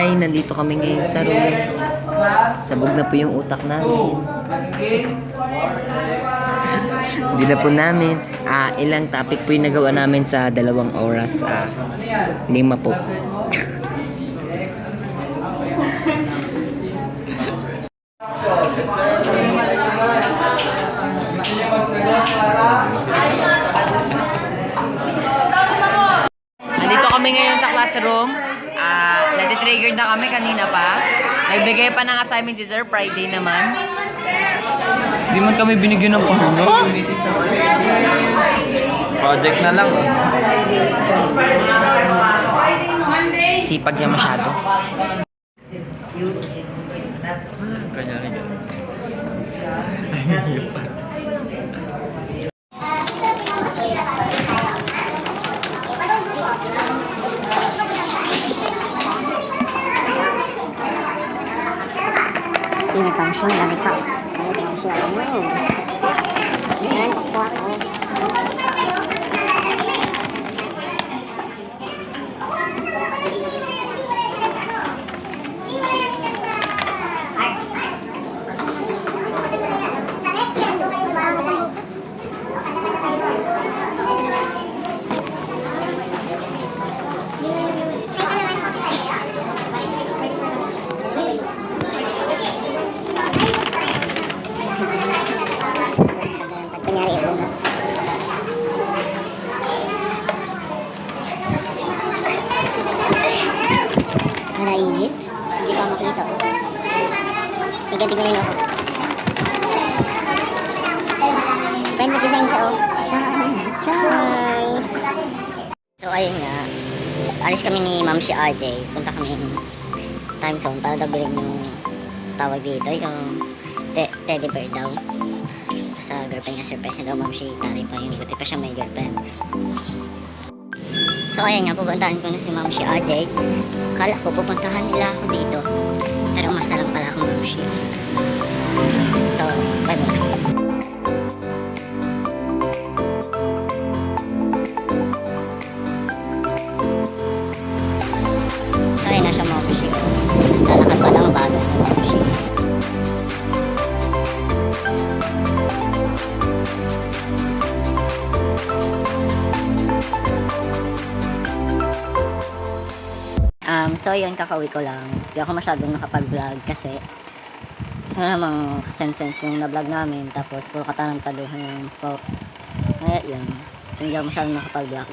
Hi! Nandito kami ngayon sa room. Sabog na po yung utak namin. Hindi na po namin. Ilang topic po yung nagawa namin sa 2 oras. 5 po. Nandito kami ngayon sa classroom. Nati-triggered na kami kanina pa. Nagbigay pa ng assignment si Sir. Friday naman. Hindi man kami binigyan ng pahinga. Project na lang. Sipag niya masyado. Kanya rin yan. Ini pang siya, lamig pa. Lamig pang siya. Yan, takpo ako. Narainit? Hindi pa makita ko. Tiga-tignan ako. Friend, nag-design siya oh. Hi! So ayun nga. Alis kami ni Ma'am si RJ. Punta kami time zone para daw bilhin yung tawag dito. Yung teddy bear daw. Sa girlfriend niya surprise daw Ma'am si Tari pa yung buti pa siya may girlfriend. So ayan nga, pupuntahan ko na si Ma'am si RJ. Kala ko pupuntahan nila ako dito. Pero masarap pala akong Ma'am si. So, bye bye. So ayan na siya Ma'am si. Lalakad pa lang bago sa Ma'am si. So yun, kakauwi ko lang. Hindi ako masyadong nakapag-vlog kasi namang kasensense yung na-vlog namin. Tapos puro katarantaduhan yung po. Kaya yun, hindi ako masyadong nakapag-vlog.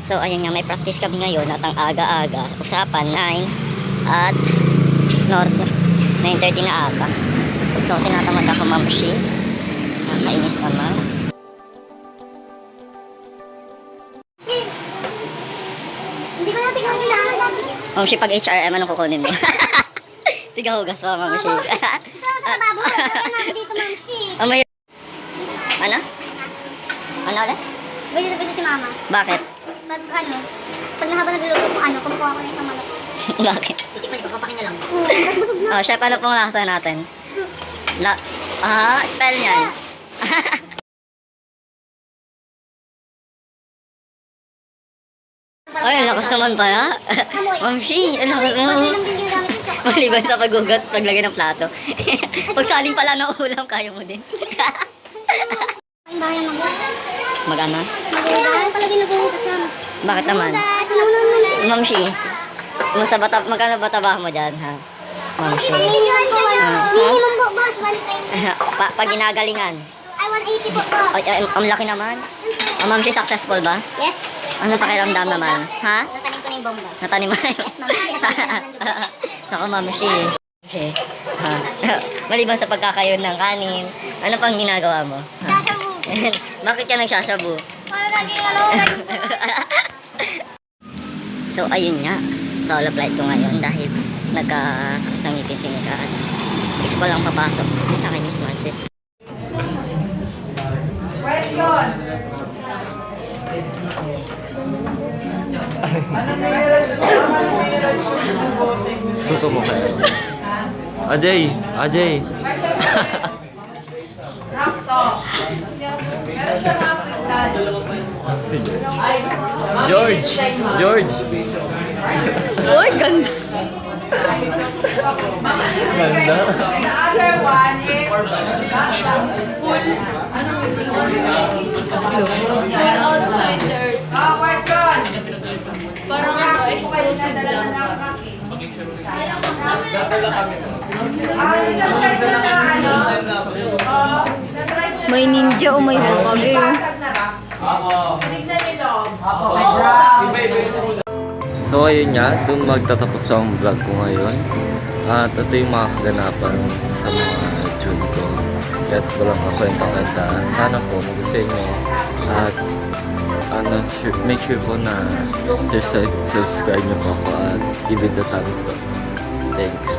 So ayun nga, may practice kami ngayon at ang aga-aga. Usapan 9 at Norris 9:30 na aga. So tinatamad ako Ma'am Shi. Nakainis naman. Hindi ko na tingnan nila. Ma'am Shi, pag HRM, anong kukunin mo? Tigahugas pa, Ma'am Shi. Ito sa lababo. Kaya namin dito, Ma'am Shi. Ano? Ano ulit? Pwede si Mama. Bakit? Pag nahaba nagluluto ko, kumukuha ko na isang manok. Bakit? Titikman ko, papakin na lang. Tapos busog na. Oh, chef, ano pong lasa natin? Spell niyan. Ay, ang lakas naman pala. Ma'am Shi, ang lakas naman. Maliban sa paghugas, paglagay ng plato. Pagsaling pala ng ulam, kaya mo din. Ang bahay Mag-ano? Mag-ano pala ginugutas siya. Bakit naman? Ma'am Shi, magkano ba trabaho mo dyan, ha? Ma'am Shi. Minimum po, boss. 120. Pag ginagalingan. Ay, 180 po, boss. Ay, ang laki naman. Ma'am Shi, successful ba? Yes. Ano pakiramdam naman? Ha? Natanim ko na yung bomba. Natanim mo na yun? Yes, ma'am. Naku, Ma'am Shi. Ha? Maliban sa pagkakayon ng kanin, ano pang ginagawa mo? Ha? Shashabu. Bakit ka nagsashabu? Para naging So, ayun nga. Solo flight ko ngayon dahil nagkasakit sa ngipin si Nika at isa ko lang papasok. May nakainis mansit. Question! Tuto mo kayo. Ajay! Ajay! Raptor. Meron siya mga kristal. Si George. George! George! Uy, ganda! Ganda. And the other one is full, full outside the earth. Oh, question. Parang exclusive lang. Na-try ko na ano? Oo, na-try ko na. May ninja o may bakag eh. Basag na ba? Tinignan niyo loob. So ayun nga, dun magtatapos ang vlog ko ngayon. At ito yung mga kaganapan sa mga June ko. At walang kakwenta-kwenta. Sana po magustuhan nyo. At make sure po na subscribe nyo po ako at give it the thumbs up. Thanks.